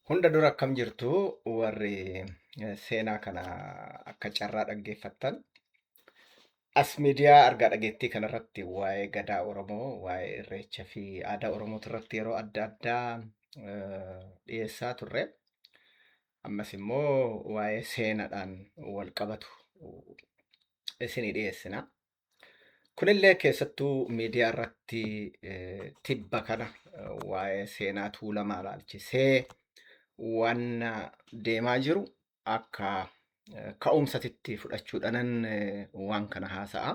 Hunda dura akkam jirtu warri seenaa kana akka carraa dhaggeeffattan. As miidiyaa argaa dhageettii kanarratti waa'ee gadaa Oromoo, waa'ee irreechaa fi aadaa Oromooti irratti yeroo adda addaa dhiyeessaa turre. Ammas immoo waa'ee seenaadhaan wal qabatu isinii dhiyeessina. Kunillee keessattuu miidiyaa irratti tibba kana waa'ee seenaa tuulamaa ilaalchisee waan deemaa jiru akka ka'umsatitti fudhachuudhaanan waan kana haasa'a.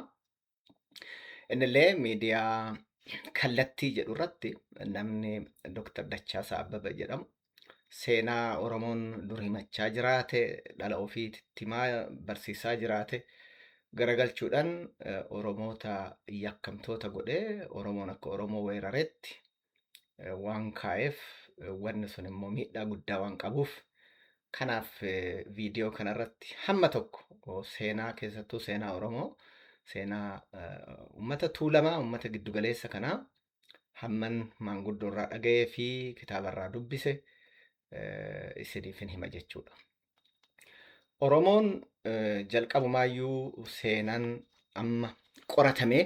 Innillee miidiyaa kallattii jedhu irratti namni Dr. Dachaasaa Abbabaa jedhamu seenaa Oromoon dur himachaa jiraate, dhala ofiitti himaa barsiisaa jiraate garagalchuudhaan Oromoota yakkamtoota godhee Oromoon akka Oromoo weeraretti waan kaa'eef wanni sun immoo miidhaa guddaa waan qabuuf kanaaf viidiyoo kanarratti hamma tokko seenaa keessattuu seenaa Oromoo seenaa uummata tuulamaa uummata giddugaleessa kanaa hamman maanguddoo irraa dhaga'ee fi kitaabarraa dubbise isiniifin hima jechuudha. Oromoon jalqabumaayyuu seenaan amma qoratamee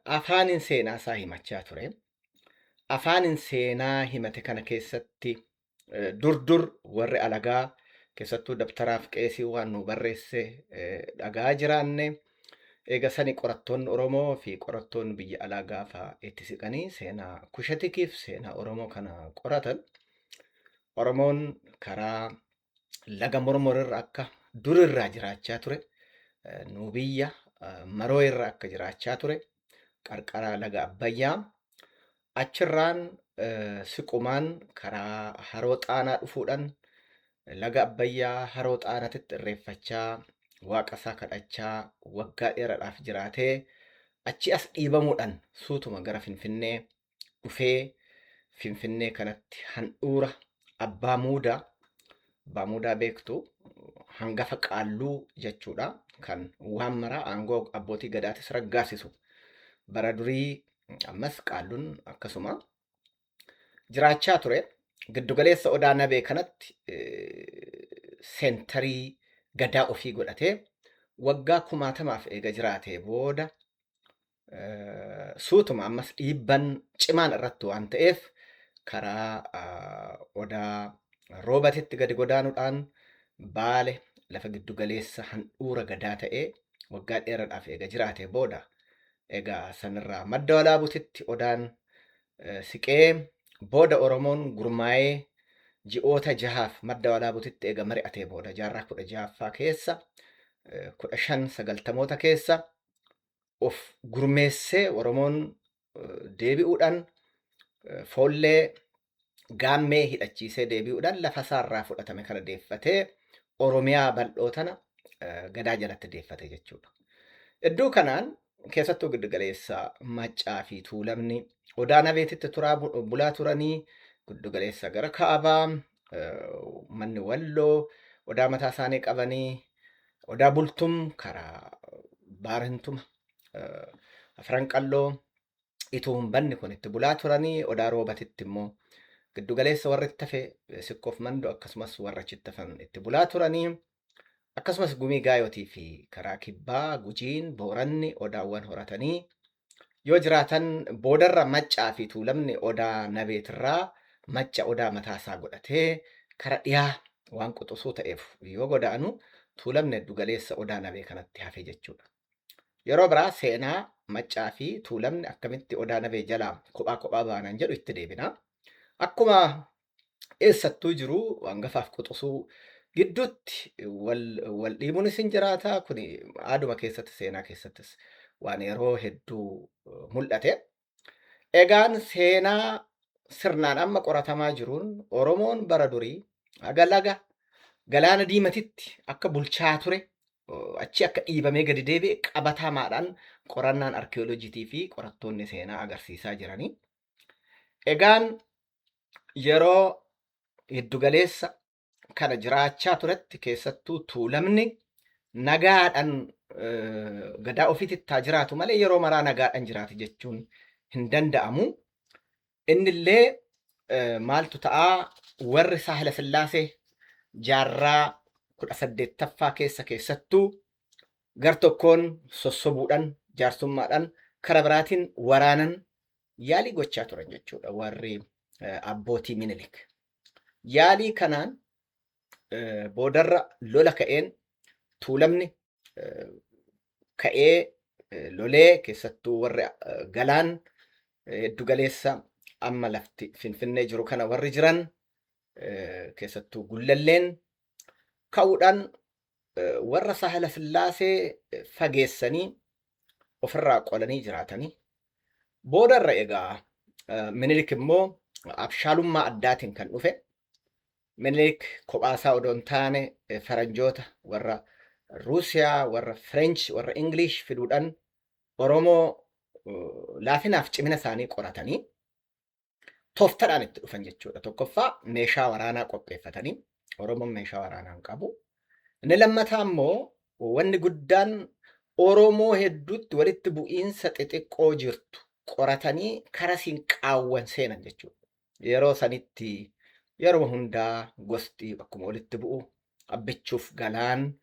afaanin seenaa isaa himachaa ture. Afaanin seenaa himate kana keessatti dur warri alagaa keessattuu dabtaraaf qeesii waan nu barreesse dhagaa jiraanne eega sani qorattoonni Oromoo fi qorattoonni biyya alaa gaafa itti siqanii seenaa Kushatikiif seenaa Oromoo kana qoratan Oromoon karaa laga mormorirra akka durirraa jiraachaa ture nu biyya maroo irra akka jiraachaa ture qarqara laga Abbayyaa achirraan siqumaan karaa haroo xaanaa dhufuudhaan laga Abbayyaa haroo xaanaatitti irreeffachaa waaqa isaa kadhachaa waggaa dheeraadhaaf jiraatee achi as dhiibamuudhaan suutuma gara Finfinnee dhufee Finfinnee kanatti handhuura Abbaa Muudaa beektu hangafa qaalluu jechuudha kan waan maraa aangoo abbootii gadaatis raggaasisu bara durii ammas qaalluun akkasuma jiraachaa ture. Giddugaleessa Odaa Nabee kanatti seentarii gadaa ofii godhatee waggaa 1000 eega jiraatee booda suutuma ammas dhiibban cimaan irratti waan ta'eef karaa Odaa Roobatitti gadi godaanuudhaan Baale lafa giddugaleessa handhuura gadaa ta'ee waggaa dheeraadhaaf eega jiraatee booda egaa sanirraa madda walaabutitti Odaan siqee booda Oromoon gurmaa'ee ji'oota 6 madda walaabutitti eega mari'atee booda jaarraa 16ffaa keessa 1590moota keessa of gurmeessee Oromoon deebi'uudhaan foollee gaammee hidhachiisee deebi'uudhaan lafa isaarraa fudhatame kana deeffatee Oromiyaa bal'oo tana gadaa jalatti deeffate jechuudha. Iddoo kanaan keessattuu giddugaleessa Maccaa fi Tuulamni Odaa Nabeetitti bulaa turanii giddugaleessa gara Kaabaa manni Walloo Odaa mataa isaanii qabanii Odaa Bultum karaa Baarintuma Afranqalloo ituun banni kun itti bulaa turanii Odaa Roobatitti immoo giddugaleessa warri itti hafe Sikkoof Mandoo akkasumas warra achitti hafan itti bulaa turanii akkasumas Gumii Gaayotii fi karaa Kibbaa Gujiin Booranni Odaawwan horatanii yoo jiraatan boodarra Maccaa fi Tuulamni Odaa Nabeetirraa Macca Odaa mataasaa godhatee kara dhiyaa waan quxusuu ta'eef yoo godaanu Tuulamni giddugaleessa Odaa Nabee kanatti hafe jechuudha. Yeroo biraa seenaa Maccaa fi Tuulamni akkamitti Odaa Nabee jalaa kophaa baanan jedhu itti deebina. Akkuma eessattuu jiru hangafaaf quxusuu gidduutti wal dhiibuunis hin jiraata. Kun aaduma keessatti seenaa keessattis waan yeroo hedduu mul'ate. Egaan seenaa sirnaan amma qoratamaa jiruun Oromoon bara durii haga laga Galaana Diimatitti akka bulchaa ture achi akka dhiibamee gadi deebi'e qabatamaadhaan qorannaan arkeoloojiitii fi qorattoonni seenaa agarsiisaa jiranii. Egaan yeroo giddugaleessa kana jiraachaa turetti keessattuu Tuulamni nagaadhaan gadaa ofiitti jiraatu malee yeroo maraa nagaadhaan jiraatu jechuun hin danda'amu. Innillee maaltu ta'aa warri Saahila Sillaasee jaarraa 18ffaa keessattuu gar tokkoon sossobuudhaan jaarsummaadhaan kara biraatiin waraanan yaalii gochaa turan jechuudha warri abbootii Minilik. Yaalii kanaan boodarra lola ka'een tuulamni ka'ee lolee keessattuu warri galaan hedduu galeessa amma lafti Finfinnee jiru kana warri jiran keessattuu Gullalleen ka'uudhaan warra Saahila Sillaasee fageessanii ofirraa qolanii jiraatanii boodarra egaa Minilik immoo abshaalummaa addaatiin kan dhufe Minilik kophaasaa odoo hin taane faranjoota warra Ruusiyaa, warra Fireench, warra Ingilish fiduudhaan Oromoo laafinaaf cimina isaanii qoratanii tooftaadhaan itti dhufan jechuudha. Tokkoffaa meeshaa waraanaa qopheeffatanii Oromoon meeshaa waraanaa hin qabu. Inni lammataa immoo wanni guddaan Oromoo hedduutti walitti bu'iinsa xixiqqoo jirtu qoratanii karasiin qaawwan seenan jechuudha. Yeroo sanitti yeroo hundaa gosti akkuma walitti bu'u abbichuuf galaan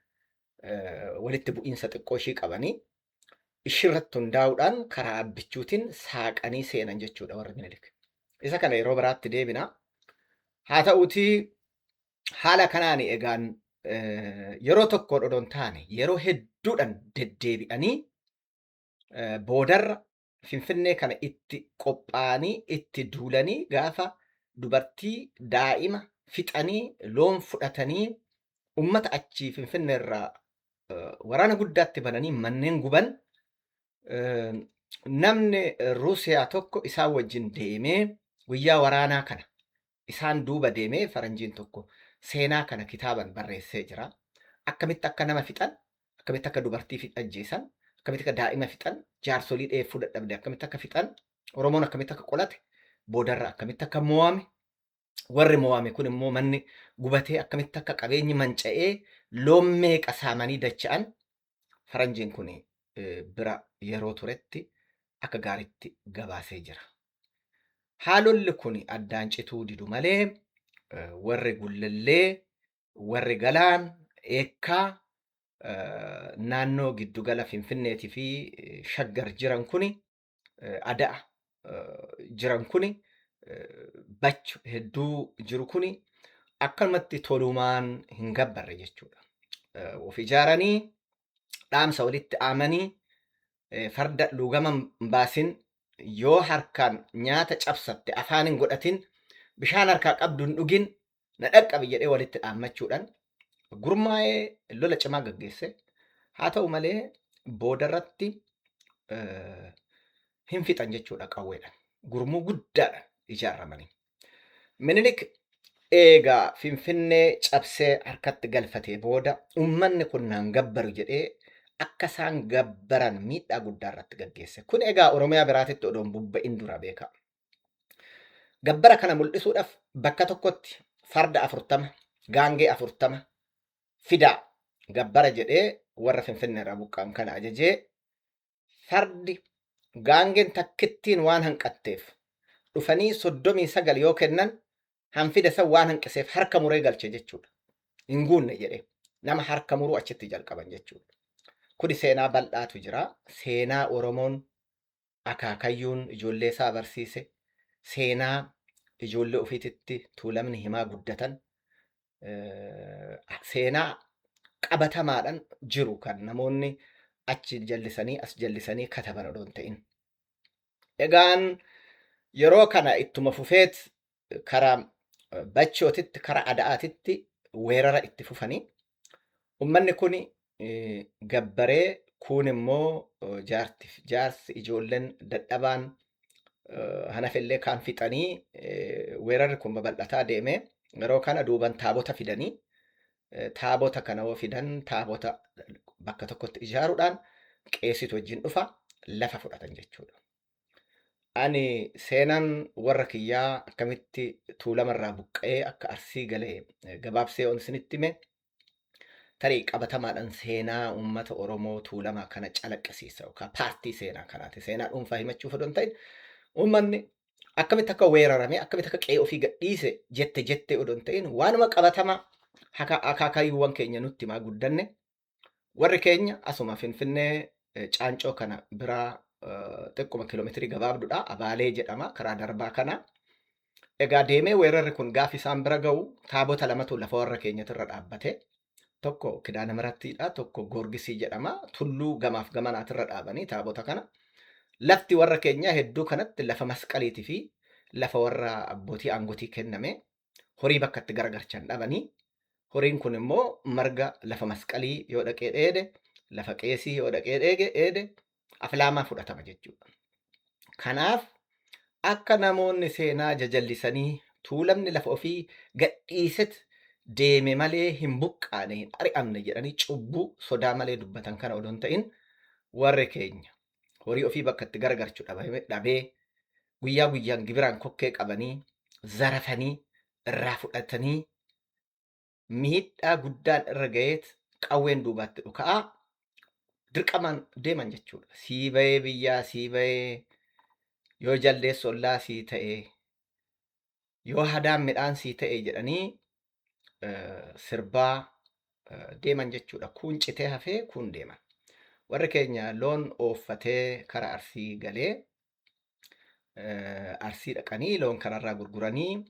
walitti bu'iinsa xiqqoo ishii qabanii ishirratti hundaa'uudhaan karaa abbichuutiin saaqanii seenan jechuudha warri Minilik. Isa kana yeroo biraatti deebina. Haa ta'uutii haala kanaan egaan yeroo tokkoon odoo hin taane yeroo hedduudhaan deddeebi'anii boodarra Finfinnee kana itti qophaa'anii itti duulanii gaafa dubartii daa'ima fixanii loon fudhatanii ummata achii Finfinnee irraa waraana guddaatti bananii manneen guban namni Ruusiyaa tokko isaan wajjin deemee guyyaa waraanaa kana isaan duuba deemee faranjiin tokko seenaa kana kitaaban barreessee jira. Akkamitti akka nama fixan, akkamitti akka dubartii ajjeesan, akkamitti akka daa'ima fixan, jaarsolii dheeffuu dadhabde akkamitti akka fixan, Oromoon akkamitti akka qolate, boodarra akkamitti akka mo'ame, warri mo'ame kun immoo manni gubatee akkamitti akka qabeenyi manca'ee loon meeqa saamanii dacha'an faranjiin kun bira yeroo turetti akka gaariitti gabaasee jira. Haalolli kun addaan cituu didu malee warri Gullallee, warri Galaan, Eekkaa naannoo giddugala Finfinneetii fi Shaggar jiran kuni Ada'a jiran kuni bachu hedduu jiru kuni akkanumatti tolumaan hin gabbarre jechuudha. Of ijaaranii dhaamsa walitti aamanii farda luugama hin baasin yoo harkaan nyaata cabsatte afaan hin godhatin bishaan harkaa qabdu hin dhugin na dhaqqabi jedhee walitti dhaammachuudhaan gurmaa'ee lola cimaa gaggeesse. Haa ta'u malee boodarratti hin fixan jechuudha qawweedhaan. Gurmuu guddaadhaan ijaaramanii. Minilik eegaa Finfinnee cabsee harkatti galfatee booda uummanni kun naan gabbaru jedhee akka isaan gabbaran miidhaa guddaa irratti gaggeesse. Kun egaa Oromiyaa biraatitti odoon bubba'in dura beeka. Gabbara kana mul'isuudhaaf bakka tokkotti farda 40, gaangee 40 fidaa gabbara jedhee warra Finfinnee irraa buqqaan kana ajajee fardi gaangeen takkittiin waan hanqatteef dhufanii 39 yoo kennan hanfida san waan hanqiseef harka muree galche jechuudha. Hin guunne jedhee nama harka muruu achitti jalqaban jechuudha. Kuni seenaa bal'aatu jira. Seenaa Oromoon akaakayyuun ijoollee isaa barsiise, seenaa ijoollee ofiititti tuulamni himaa guddatan, seenaa qabatamaadhaan jiru kan namoonni achi jallisanii as jallisanii kataban odoo hin ta'in. Egaan yeroo kana ittuma fufeet karaa Bachootitti, karaa Ada'aatitti weerara itti fufanii uummanni kun gabbaree kun immoo jaarsi ijoolleen dadhabaan hanafellee kaan fixanii weerarri kun babal'ataa deeme. Yeroo kana duuban taabota fidanii taabota kana yoo fidan taabota bakka tokkotti ijaaruudhaan qeesitu wajjin dhufa lafa fudhatan jechuudha. Ani seenaan warra kiyyaa akkamitti tuulamarraa buqqa'ee akka Arsii galee gabaabsee on isinitti hime tarii qabatamaadhaan seenaa uummata Oromoo tuulamaa kana calaqqisiisa yookaan paartii seenaa kanaati. Seenaa dhuunfaa himachuuf odoo hin ta'in uummanni akkamitti akka weerarame akkamitti akka qe'ee ofii gadhiise jette odoo hin ta'in waanuma qabatama akaakayyuuwwan keenya nutti himaa guddanne warri keenya asuma Finfinnee Caancoo kana biraa xiqquma kiiloomeetirii gabaabduudha Abaalee jedhama karaa darbaa kana. Egaa deemee weerarri kun gaafa isaan bira ga'u taabota lamatu lafa warra keenyatirra dhaabbate. Tokko Kidaana Mirattiidha, tokko Goorgisii jedhama. Tulluu gamaaf gamanaatirra dhaabanii taabota kana. Lafti warra keenyaa hedduu kanatti lafa masqaliitii fi lafa warra abbootii aangotii kenname horii bakka itti garagarchan dhabanii. Horiin kun immoo marga lafa masqalii yoo dhaqee dheede, lafa qeesii yoo dhaqee dheede aflaamaa fudhatama jechuudha. Kanaaf akka namoonni seenaa jajallisanii tuulamni lafa ofii gadhiiset deeme malee hin buqqaane hin ari'amne jedhanii cubbuu sodaa malee dubbatan kana odoo hin ta'in warri keenya horii ofii bakka itti garagarchuu dhabee guyyaa guyyaan gibiraan kokkee qabanii zarafanii irraa fudhatanii miidhaa guddaan irra ga'eet qawween duubaatti dhuka'aa dirqamaan deeman jechuudha. Sii bahee biyyaa sii bahee yoo jaldeessa ollaa sii ta'e yoo hadaan midhaan sii ta'e jedhanii sirbaa deeman jechuudha. Kun citee hafee kun deeman. Warri keenya loon ooffatee karaa Arsii galee Arsii dhaqanii loon kanarraa gurguranii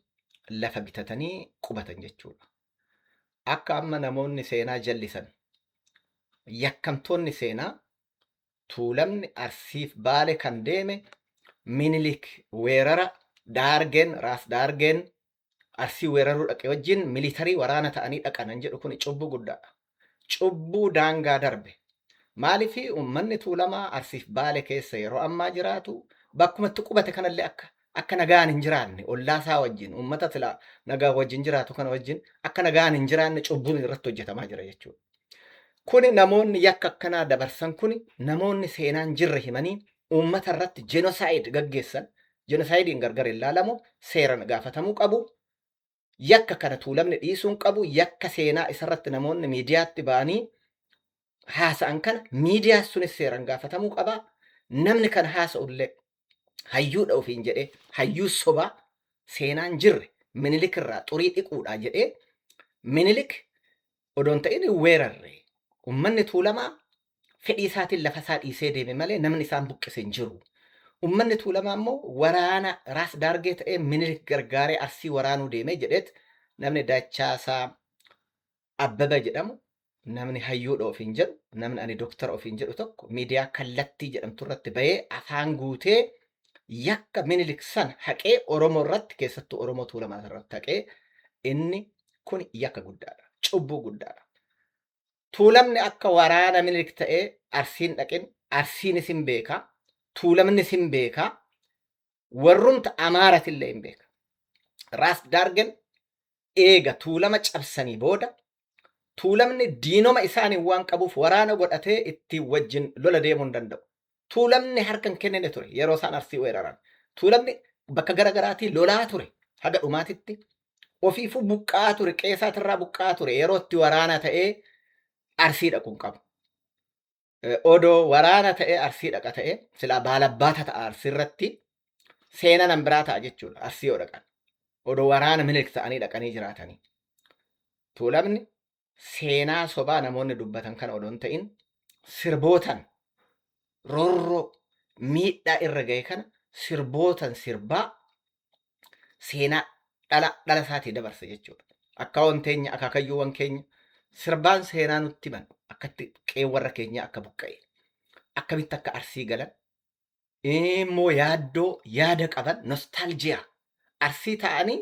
lafa bitatanii qubatan jechuudha. Akka amma namoonni seenaa jallisan yakkamtoonni seenaa tuulamni Arsiif Baale kan deeme Minilik weerara Daargeen Raas Daargeen Arsii weeraruu dhaqe wajjin militarii waraana ta'anii dhaqanan jedhu kun cubbuu guddaadha. Cubbuu daangaa darbe. Maaliif uummanni tuulamaa Arsiif Baale keessa yeroo ammaa jiraatu bakkumatti qubate kanallee akka nagaan hin jiraanne ollaasaa wajjin uummata silaa nagaa wajjin jiraatu kana wajjin akka nagaan hin jiraanne cubbuun irratti hojjetamaa jira jechuudha. Kuni namoonni yakka akkanaa dabarsan kuni namoonni seenaan jirre himanii uummata irratti jenosaayid gaggeessan jenosaayidiin gargar ilaalamu seeran gaafatamuu qabu. Yakka kana tuulamni dhiisuun qabu. Yakka seenaa isarratti namoonni miidiyaatti ba'anii haasa'an kana miidiyaa sunis seeran gaafatamuu qaba. Namni kana haasa'ullee hayyuudha ofiin jedhee hayyuu sobaa seenaan jirre Minilik irraa xurii dhiquudha jedhee Minilik odoon ta'in weerarre ummanni tuulamaa fedhii isaatiin lafa isaa dhiisee deeme malee namni isaan buqqise hin jiru. Ummanni tuulamaa immoo waraana Raas Daargee ta'ee Minilik gargaaree Arsii waraanuu deemee jedheet namni Dachaasaa Abbaba jedhamu namni hayyuudha ofiin jedhu namni ani dooktara ofiin jedhu tokko miidiyaa kallattii jedhamtu irratti bahee afaan guutee yakka Minilik san haqee Oromoo irratti keessattuu Oromoo tuulamaa irratti haqee inni kun yakka guddaadha. Cubbuu guddaadha. Tuulamni akka waraana Minilik ta'ee Arsiin dhaqin Arsiinis hin beekaa. Tuulamnis hin beekaa. Warrumta Amaaratillee hin beeka. Raas Daargen eega tuulama cabsanii booda tuulamni diinoma isaanii waan qabuuf waraana godhatee itti wajjin lola deemuu hin danda'u. Tuulamni harkan kennine ture yeroo isaan Arsii weeraran. Tuulamni bakka garaagaraatii lolaa ture haga dhumaatitti. Ofiifuu buqqaa ture qeesaatirraa buqqaa ture yeroo itti waraana ta'ee Arsii dhaquun qabu. Odoo waraana ta'ee Arsii dhaqa ta'ee silaa baalabbaata ta'a Arsii irratti seenaa nan biraa ta'a jechuudha Arsii yoo dhaqan. Odoo waraana Minilik ta'anii dhaqanii jiraatanii. Tuulamni seenaa sobaa namoonni dubbatan kana odoon ta'in sirbootan rorroo miidhaa irra ga'e kana sirbootan sirbaa seenaa dhala isaatii dabarsa jechuudha. Akka wanteenya akaakayyuuwwan keenya sirbaan seenaa nutti himan akkatti qeewwarra keenya akka buqqa'e akkamitti akka Arsii galan immoo yaaddoo yaada qaban nostaaljiyaa Arsii ta'anii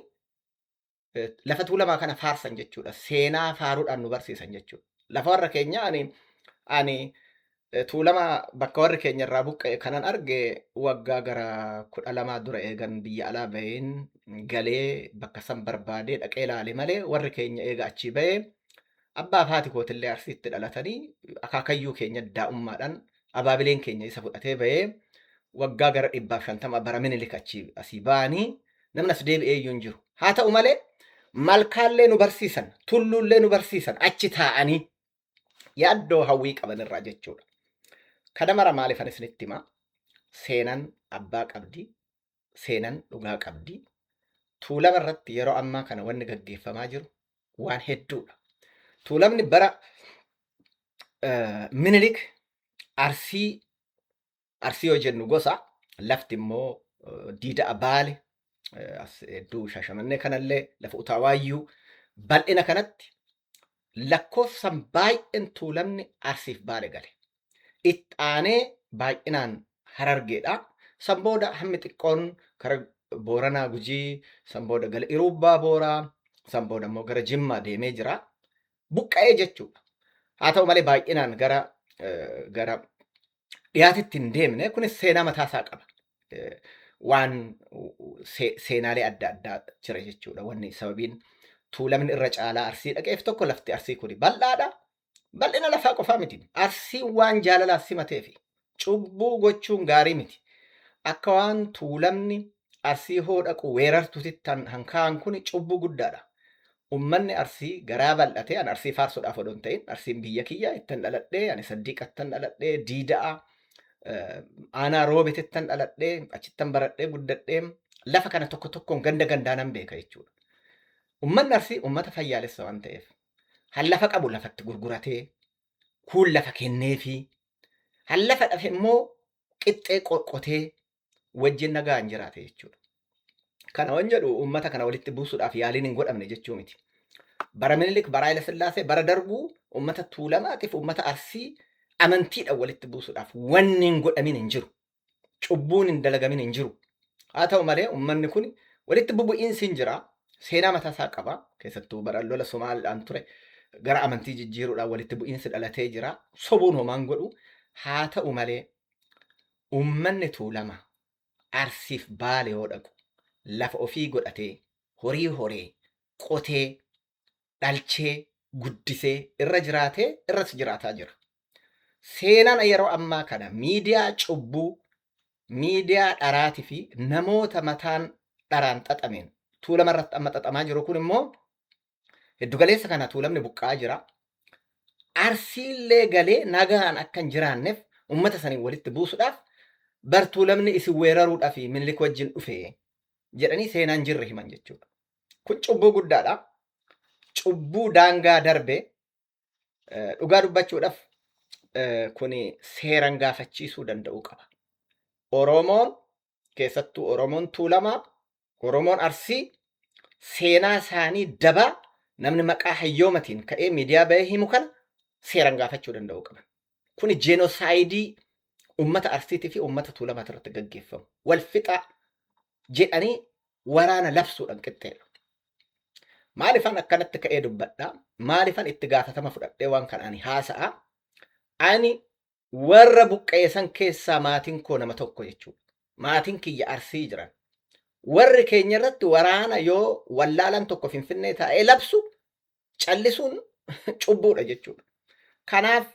lafa tuulamaa kana faarsan jechuudha. Seenaa faaruudhaan nu barsiisan jechuudha. Lafa warra keenya ani tuulama bakka warri keenya irraa buqqa'e kanan arge waggaa gara 12 dura eegan biyya alaa baheen galee bakka san barbaadee dhaqee ilaale malee warri keenya eega achii bahee abbaa fi haati kootillee Arsiitti dhalatanii akaakayyuu keenya daa'ummaadhaan abaabileen keenya isa fudhatee bahee waggaa gara 150 bara Minilik asii ba'anii namni as deebi'ee iyyuu hin jiru. Haa ta'u malee malkaallee nu barsiisan, tulluullee nu barsiisan achi taa'anii yaaddoo hawwii qaban irraa jechuudha. Kana mara maaliifan isinitti himaa? Seenaan abbaa qabdi, seenan dhugaa qabdi. Tuulama irratti yeroo ammaa kana wanni gaggeeffamaa jiru waan hedduudha. Tuulamni bara Minilik Arsii yoo jennu gosa, lafti immoo diida Baale, hedduu Shashamannee kanallee lafa Utaawayyuu bal'ina kanatti lakkoofsan baay'een tuulamni Arsiif Baale gale. Itti aanee baay'inaan Harargeedha. San booda hammi xiqqoon kara Booranaa Gujii, san booda gara Irubbaa Booraa, san booda immoo gara Jimmaa deemee jira. Buqqa'ee jechuudha. Haa ta'u malee baay'inaan gara dhiyaatitti hin deemne. Kunis seenaa mataasaa qaba. Waan seenaalee adda addaa jira jechuudha. Wanni sababiin tuulamni irra caalaa Arsii dhaqeef tokko lafti Arsii kuni bal'aadha. Bal'ina lafaa qofaa miti. Arsiin waan jaalalaaf simateefi cubbuu gochuun gaarii miti. Akka waan tuulamni Arsii hoo dhaqu weerartuutti hankaa'an kun cubbuu guddaadha. Ummanni Arsii garaa bal'atee, ani Arsii faarsuudhaaf odoo hin ta'in, Arsiin biyya kiyya ittan dhaladhee, ani Saddiiqattan dhaladhee, Diida'a, Aanaa Roobetittan dhaladhee, achittan baradhee guddadhee, lafa kana tokko tokkoon ganda gandaanan beeka jechuudha. Ummanni Arsii ummata fayyaalessa waan ta'eef, han lafa qabu lafatti gurguratee, kuun lafa kenneefi, han lafa dhafe immoo qixxee qoqqotee wajjin nagaan jiraate jechuudha. Kana waan jedhu ummata kana walitti buusuudhaaf yaaliin hin godhamne jechuu miti. Bara Minilik, bara Haayile Sillaasee, bara Darbuu ummata Tuulamaatiif ummata Arsii amantiidhaan walitti buusuudhaaf wanni hin godhamin hin jiru. Cubbuun hin dalagamin hin jiru. Haa ta'u malee ummanni kun walitti bubu'iinsi hin jira. Seenaa mataasaa qaba. Keessattuu bara lola Somaaliidhaan ture gara amantii jijjiiruudhaan walitti bu'iinsi dhalatee jira. Sobuun homaan godhu. Haa ta'u malee ummanni Tuulamaa Arsiif Baale yoo dhaqu lafa ofii godhatee, horii horee, qotee, dhalchee, guddisee, irra jiraatee, irras jiraataa jira. Seenaan yeroo ammaa kana miidiyaa cubbuu, miidiyaa dharaatii fi namoota mataan dharaan xaxameen Tuulama irratti amma xaxamaa jiru kun immoo heddugaleessa kana Tuulamni buqqa'aa jira. Arsiillee galee nagaan akka hin jiraanneef ummata saniin walitti buusuudhaaf bar Tuulamni isin weeraruudhaaf Minilik wajjin dhufe jedhanii seenaan jirre himan jechuudha. Kun cubbuu guddaadha. Cubbuu daangaa darbe dhugaa dubbachuudhaaf kun seeraan gaafachiisuu danda'uu qaba. Oromoon keessattuu Oromoon Tuulamaa, Oromoon Arsii seenaa isaanii dabaa namni maqaa hayyoomatiin ka'ee miidiyaa bahee himu kana seeraan gaafachuu danda'uu qaban. Kun jenosaayidii ummata Arsiitii fi ummata Tuulamaa irratti gaggeeffamu. Wal fixaa jedhanii waraana labsuudhaan qixxeedha. Maalifan akkanatti ka'ee dubbadhaa? Maalifan itti gaafatama fudhadhee waan kanaan haasa'a? Ani warra buqqeessan keessaa maatiin koo nama tokko jechuudha. Maatiin kiyya Arsii jiran. Warri keenya irratti waraana yoo wallaalan tokko Finfinnee taa'ee labsu callisuun cubbuudha jechuudha. Kanaaf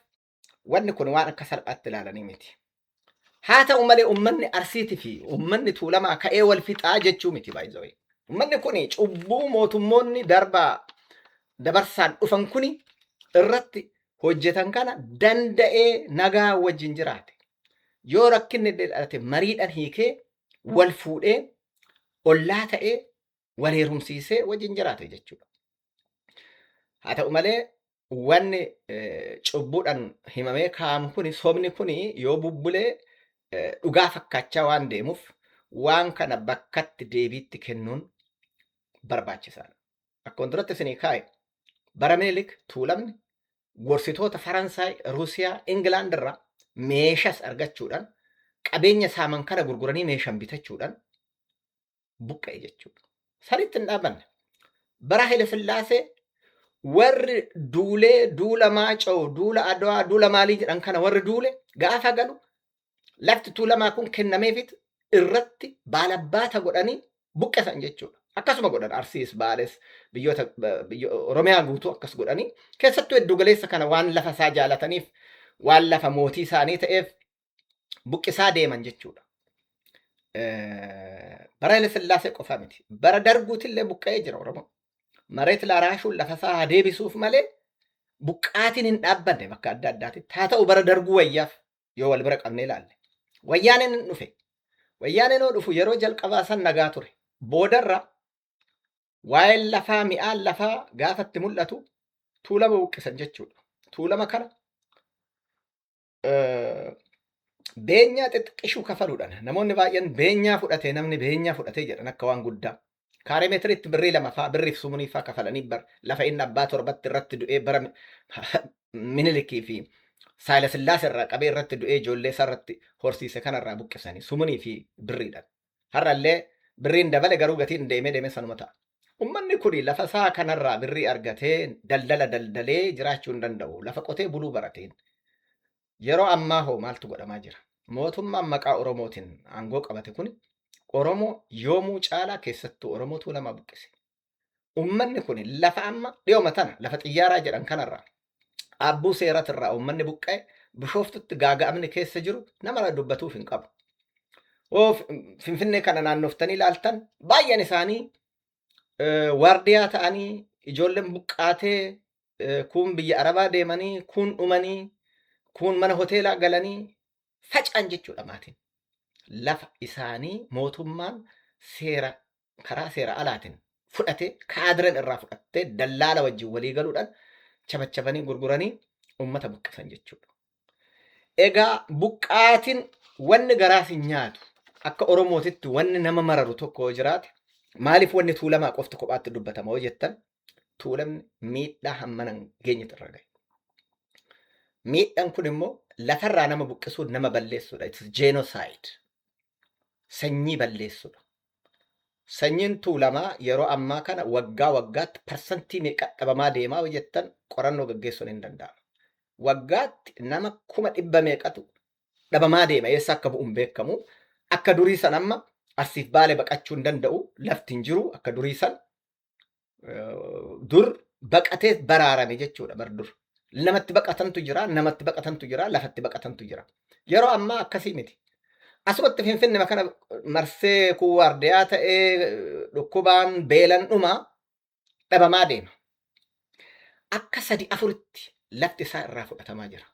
wanni kun waan akka salphaatti ilaalanii miti. Haa ta'u malee ummanni Arsiitii fi ummanni Tuulamaa ka'ee wal fixaa jechuu miti baay'ee. Ummanni kun cubbuu mootummoonni dabarsaan dhufan kun irratti hojjetan kana danda'ee nagaa wajjin jiraate. Yoo rakkinni dhalate mariidhaan hiikee wal fuudhee ollaa ta'ee wal heerumsiisee wajjin jiraate jechuudha. Haa ta'u malee wanni cubbuudhaan himamee kaa'amu kun sobni kun yoo bubbulee dhugaa fakkaachaa waan deemuuf waan kana bakkatti deebiitti kennuun barbaachisaadha. Akkuma duratti isinii kaa'e bara Minilik Tuulamni gorsitoota Faransaay, Ruusiyaa, Ingilaand irraa meeshaas argachuudhaan qabeenya saaman kana gurguranii meeshaan bitachuudhaan buqqa'e jechuudha. Sanitti hin dhaabanne. Bara Haayile Sillaasee warri duulee, duula Maacoo, duula Adwaa, duula maalii jedhan kana warri duule gaafa galu lafti Tuulamaa kun kennameefit irratti baalabbaata godhanii buqqesan jechuudha. Akkasuma godhan Arsiis, Baales, biyyoota Oromiyaa guutuu akkas godhanii keessattuu hedduu galeessa kana waan lafa isaa jaalataniif waan lafa mootii isaanii ta'eef buqqisaa deeman jechuudha. Bara Haayile Sillaasee qofa miti. Bara Darguutillee buqqa'ee jira Oromoo. Mareet laraashuun lafa isaa deebisuuf malee buqqaatiin hin dhaabbanne bakka adda addaatitti. Haa ta'u bara Darguu wayyaaf yoo wal bira qabnee ilaalle. Wayyaan inni dhufe Wayyaaneen oo dhufu yeroo jalqabaa san nagaa ture. Boodarra waa'een lafaa mi'aan lafaa gaafatti mul'atu tuulama buqqisan jechuudha. Tuulama kana beenyaa xixiqqishuu kafaluudhaan namoonni baay'een beenyaa fudhatee namni beenyaa fudhatee jedhan akka waan guddaa. Kaaree meetiriitti birrii lama fa'aa birriif sumunii fa'aa kafalanii lafa inni abbaa torbatti irratti du'ee bara Minilikii fi Saayila Sillaasee irraa qabee irratti du'ee ijoollee isaa irratti horsiise kanarraa buqqisanii sumunii fi birriidhaan. Har'allee birriin dabale garuu gatiin deemee sanuma ta'a. Uummanni kun lafa isaa kanarraa birrii argatee daldala daldalee jiraachuu hin danda'u. Lafa qotee buluu barateen. Yeroo ammaa hoo maaltu godhamaa jira? Mootummaan maqaa Oromootiin aangoo qabate kun Oromoo yoomuu caalaa keessattuu Oromoo tuulamaa buqqise. Uummanni kun lafa amma dhiyooma tana lafa xiyyaaraa jedhan kanarraa abbuu seeratirraa uummanni buqqa'e Bishooftutti gaaga'amni keessa jiru nama dubbatuuf hin qabu. Finfinnee kana naannoftanii ilaaltan baay'een isaanii waardiyaa ta'anii ijoolleen buqqaatee kun biyya Arabaa deemanii kun dhumanii kun mana hoteelaa galanii facaan jechuudha maatiin. Lafa isaanii mootummaan karaa seera alaatiin fudhatee kaadiran irraa fudhattee dallaala wajjin walii galuudhaan chabachabanii gurguranii uummata buqqisan jechuudha. Egaa buqqaatiin wanni garaas hin nyaatu akka Oromootitti wanni nama mararu tokko jiraate maaliif wanni tuulamaa qofti kophaatti dubbatama yoo jettan tuulamni miidhaa hammanan geenyatti irra gahe. Miidhaan kun immoo lafarraa nama buqqisuun nama balleessuudha. It's genocide. Sanyii balleessuudha. Sanyiin tuulamaa yeroo ammaa kana waggaa waggaatti parsantii meeqa dhabamaa deemaa yoo jettan qorannoo gaggeessuun hin danda'amu. Waggaatti nama 100,000 meeqatu dhabamaa deema eessa akka bu'uun beekamu. Akka durii san amma Arsiif Baalee baqachuu hin danda'u lafti hin jiru akka durii san dur baqatee baraarame jechuudha bar dur. Namatti baqatantu jira, lafatti baqatantu jira. Yeroo ammaa akkasii miti. Asumatti Finfinnee kana marsee kuwaardiyaa ta'ee dhukkubaan beelan dhumaa dhabamaa deema. Akka 3-4tti lafti isaa irraa fudhatamaa jira.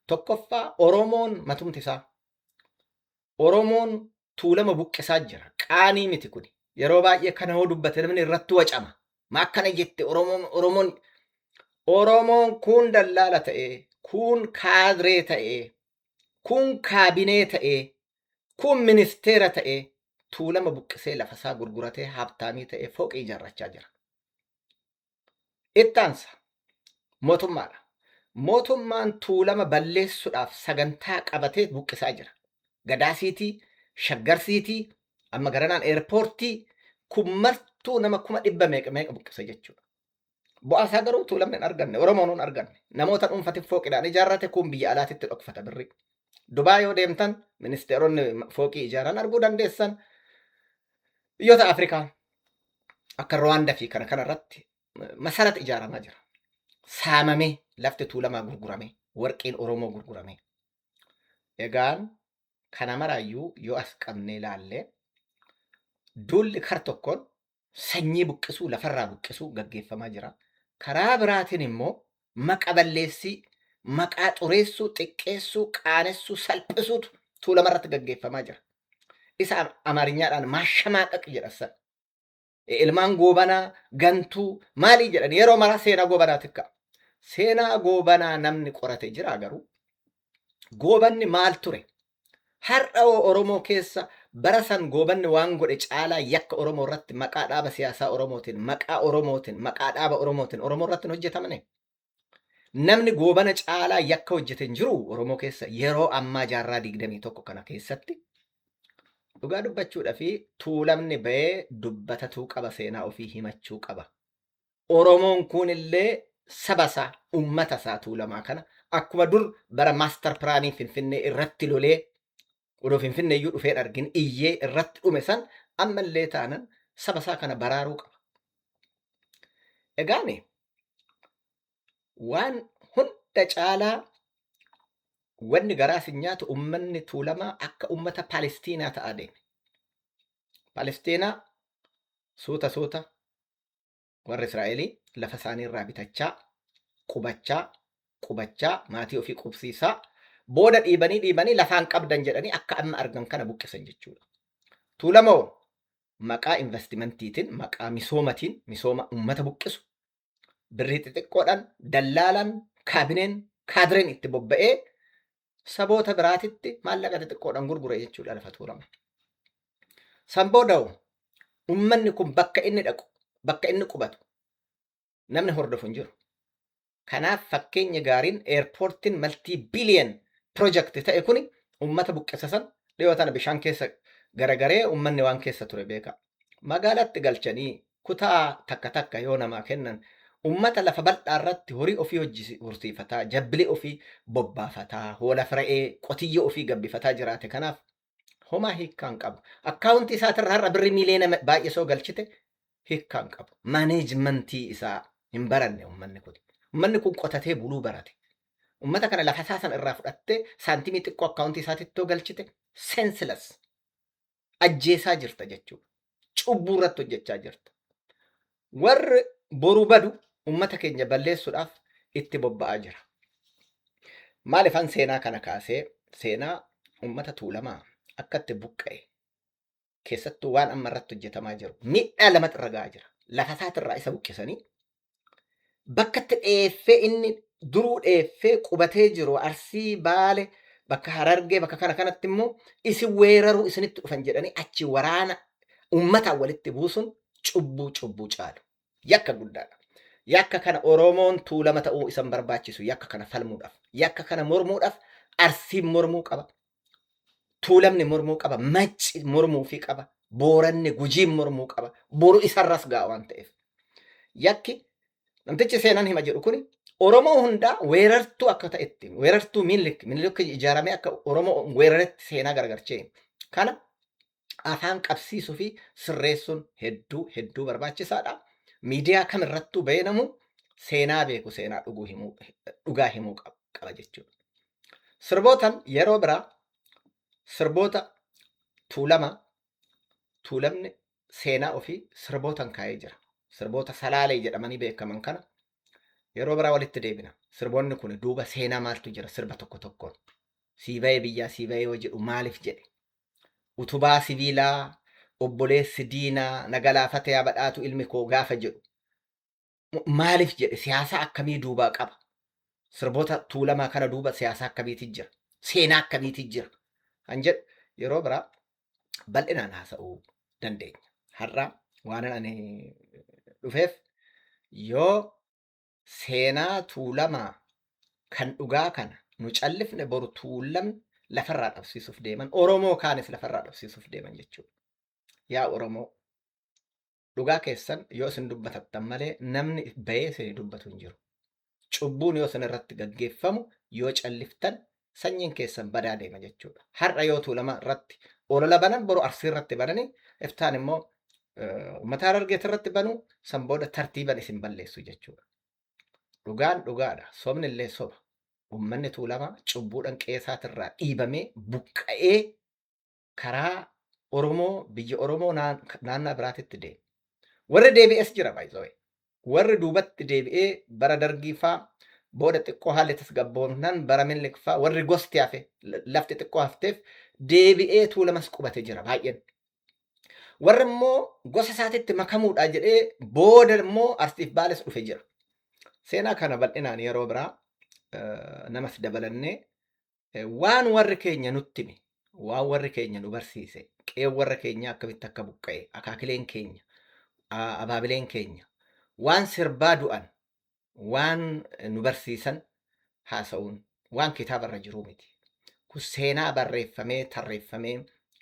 Tokkoffaa Oromoon matumti isaa. Oromoon tuulama buqqisaa jira. Qaanii miti kun. Yeroo baay'ee kana hoo dubbate namni irratti wacama. Ma akkana jette Oromoon kun dallaala ta'ee, kun kaadiree ta'ee, kun kaabinee ta'ee, kun ministeera ta'ee tuulama buqqisee lafasaa gurguratee habtaamii ta'ee fooqii ijaarrachaa jira. Ittaansa mootummaadha. Mootummaan tuulama balleessuudhaaf sagantaa qabatee buqqisaa jira. Gadaasiitii, Shaggarsiitii, amma garanaan eerpoortii kun martuu nama 100,000 meeqa buqqisa jechuudha. Bu'aasaa garuu tuulamni hin arganne, Oromoon hin arganne. Namoota dhuunfatiif fooqidhaan ijaarrate kun biyya alaatitti dhokfata birri. Dubaa yoo deemtan ministeeronni fooqii ijaaran arguu dandeessan. Biyyoota Afrikaa akka Rwaandaa fi kana kanarratti masarata ijaaramaa jira. Saamamee lafti tuulamaa gurguramee, warqiin Oromoo gurguramee. Egaan kana maraayyuu yoo as qabnee ilaalle duulli kar tokkoon sanyii buqqisuu lafarraa buqqisuu gaggeeffamaa jira. Karaa biraatiin immoo maqa balleessii, maqaa xureessuu, xiqqeessuu, qaanessuu, salphisuutu tuulamarratti gaggeeffamaa jira. Isa Amaariyyaadhaan maashamaaqaq jedhasan. Ilmaan goobanaa, gantuu maalii jedhan yeroo maraa seenaa goobanaa tikka. Seenaa goobanaa namni qorate jira garuu goobanni maal ture? Har'a Oromoo keessa bara san goobanni waan godhe caalaa yakka Oromoo irratti maqaa dhaaba siyaasaa Oromootiin, maqaa Oromootiin, maqaa dhaaba Oromootiin Oromoo irratti hojjetamane. Namni goobana caalaa yakka hojjete hin jiru Oromoo keessa yeroo ammaa jaarraa 21 kana keessatti. Dhugaa dubbachuudhaa fi tuulamni ba'ee dubbatatuu qaba, seenaa ofii himachuu qaba. Oromoon kun illee saba isaa, uummata isaa tuulamaa kana akkuma dur bara maastar piraanii Finfinnee irratti lolee odoo Finfinnee iyyuu dhufee argin iyyee irratti dhume san ammallee taanan saba isaa kana baraaruu qaba. Egaani waan hunda caalaa wanni garaas hin nyaatu uummanni tuulamaa akka uummata Palestiinaa ta'aa deeme. Palestiinaa suuta warra Israa'elii lafa isaanii irraa bitachaa, qubachaa, maatii ofii qubsiisaa, booda dhiibanii lafaan qabdan jedhanii akka amma argan kana buqqisan jechuudha. Tuulamoo maqaa investimentiitiin, maqaa misoomatiin, misooma uummata buqqisu, birrii xixiqqoodhaan, dallaalaan, kaabineen, kaadireen itti bobba'ee saboota biraatitti maallaqa xixiqqoodhaan gurgure jechuudha lafa Tuulamaa. San booda'u uummanni kun bakka inni dhaqu, bakka inni qubatu namni hordofu hin jiru. Kanaaf fakkeenya gaariin eerpoortiin maltii biliyan piroojakti ta'e kuni uummata buqqisa san dhiyoo tana bishaan keessa garagaree uummanni waan keessa ture beeka. Magaalatti galchanii kutaa takka takka yoo namaa kennan uummata lafa bal'aa irratti horii ofii horsiifataa, jabbilee ofii bobbaafataa, hoolaa fi re'ee qotiyyoo ofii gabbifataa jiraate. Kanaaf homaa hiikkaan qabu. Akkaawuntii isaatirraa har'a birrii miiliyoona baay'ee soo galchite hiikkaan qabu. Maaneejmentii isaa hin baranne uummanni kun. Uummanni kun qotatee buluu barate. Uummata kana lafa isaa san irraa fudhattee saantimii xiqqoo akkaawuntii isaatitti galchite sensilas ajjeesaa jirta jechuudha. Cubbuu irratti hojjechaa jirta. Warri boruu badu uummata keenya balleessuudhaaf itti bobba'aa jira. Maalifan seenaa kana kaasee seenaa uummata Tuulamaa akka itti buqqa'e keessattuu waan amma irratti hojjetamaa jiru miidhaa lamatti irra gahaa jira. Lafa isaatirraa isa buqqisanii bakka itti dheeffee inni duruu dheeffee qubatee jiru Arsii, Baale, bakka Harargee, bakka kanatti immoo isin weeraruu isinitti dhufan jedhanii achi waraana uummataan walitti buusuun cubbuu caalu. Yakka guddaadha. Yakka kana Oromoon Tuulama ta'uu isan barbaachisu yakka kana falmuudhaaf, yakka kana mormuudhaaf Arsiin mormuu qaba. Tuulamni mormuu qaba, Macci mormuufii qaba, Booranni Gujiin mormuu qaba. Boru isarras ga'a waan ta'eef. Yakki namtichi seenaan hima jedhu kuni Oromoo hundaa weerartuu akka ta'etti, weerartuu Minilik ijaaramee akka Oromoo weeraretti seenaa garagarchee. Kana afaan qabsiisuu fi sirreessuun hedduu barbaachisaadha. Miidiyaa kamirrattuu beekamu seenaa beeku, seenaa dhugaa himuu qaba jechuudha. Sirbootan yeroo biraa sirboota Tuulamni seenaa ofii sirbootan kaa'ee jira. Sirboota Salaalee jedhamanii beekaman kana yeroo biraa walitti deebina. Sirboonni kun duuba seenaa maaltu jira sirba tokkoon. Siiba'ee biyyaa siiba'ee yoo jedhu maaliif jedhe? Utubaa sibiilaa, obboleessi diinaa, nagalaafatee badhaatu ilmi koo gaafa jedhu maaliif jedhe? Siyaasa akkamii duubaa qaba? Sirboota Tuulamaa kana duuba siyaasa akkamiitii jira? Seenaa akkamiitii jira? Kan jedhu yeroo biraa bal'inaan haasa'uu dandeenya. Har'a waan ani dhufeef yoo seenaa Tuulamaa kan dhugaa kana nu callifne boru Tuulamni lafarraa dhabsiisuuf deeman, Oromoo kaanis lafarraa dhabsiisuuf deeman jechuudha. Yaa Oromoo, dhugaa keessan yoo isin dubbatattan malee namni bahee isin dubbatu hin jiru. Cubbuun yoo isin irratti gaggeeffamu yoo calliftan sanyiin keessan badaa deema jechuudha. Har'a yoo Tuulamaa irratti olola banan boru Arsii irratti bananii iftaan immoo uummata Harargee irratti banuu san booda tartiiban isin balleessu jechuudha. Dhugaan dhugaadha. Sobni illee soba. Uummanni Tuulamaa cubbuudhaan qeesaatirraa dhiibamee buqqa'ee karaa Oromoo biyya Oromoo naannaa biraatitti deema. Warri deebi'es jira baay'ee. Warri duubatti deebi'ee bara Dargii fa'aa booda xiqqoo haalli tasgabboonaan bara Minilik fa'aa warri gosti hafe lafti xiqqoo hafteef deebi'ee Tuulamas qubate jira baay'een. Warri immoo gosa isaatitti makamuudha jedhee booda immoo Arsiif Baales dhufe jira. Seenaa kana bal'inaan yeroo biraa namas dabalannee waan warri keenya nutti hime, waan warri keenya nu barsiise, qe'een warra keenya akkamitti akka buqqa'e, akaakileen keenya, abaabileen keenya, waan sirbaa du'an, waan nu barsiisan haasa'uun waan kitaabarra jiruu miti. Kun seenaa barreeffamee tarreeffamee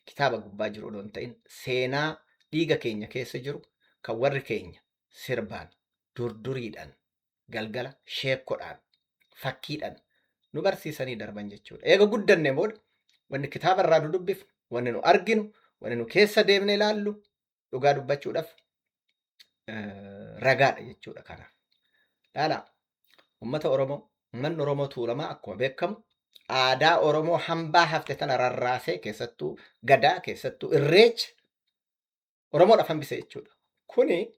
kitaaba gubbaa jiru odoo hin ta'in seenaa dhiiga keenya keessa jiru kan warri keenya sirbaan durduriidhaan galgala sheekkoodhaan fakkiidhaan nu barsiisanii darban jechuudha. Eega guddanne booda wanni kitaabarraa nu dubbifnu, wanni nu arginu, wanni nu keessa deemne ilaallu dhugaa dubbachuudhaaf ragaadha jechuudha. Kanaaf dhaala uummata Oromoo, uummanni Oromoo Tuulamaa akkuma beekamu aadaa Oromoo hambaa hafte tana rarraasee keessattuu Gadaa, keessattuu Irreecha Oromoodhaaf hambise jechuudha. Kuni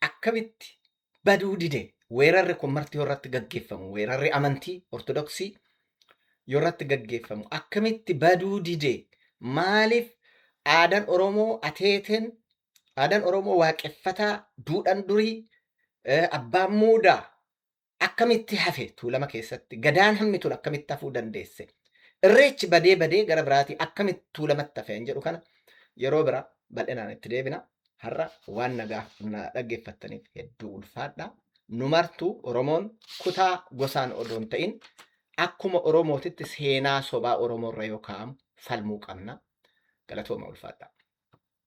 akkamitti baduu dide? Weerarri kun marti yoo irratti gaggeeffamu, weerarri amantii Ortodoksii yoo irratti gaggeeffamu akkamitti baduu dide? Maaliif aadaan Oromoo ateeteen, aadaan Oromoo waaqeffataa, duudhaan durii, abbaan muudaa akkamitti hafe tuulama keessatti, gadaan hammi tun akkamitti hafuu dandeesse, irreechi badee gara biraatii akkamitti tuulamatti hafe hin jedhu kana yeroo bira bal'inaan itti deebina. Har'a waan nagaa na dhaggeeffattaniif hedduu ulfaadha. Nu martuu Oromoon kutaa gosaan odoon ta'in akkuma Oromootitti seenaa sobaa Oromoorra yoo kaa'amu falmuu qabna. Galatooma ulfaadha.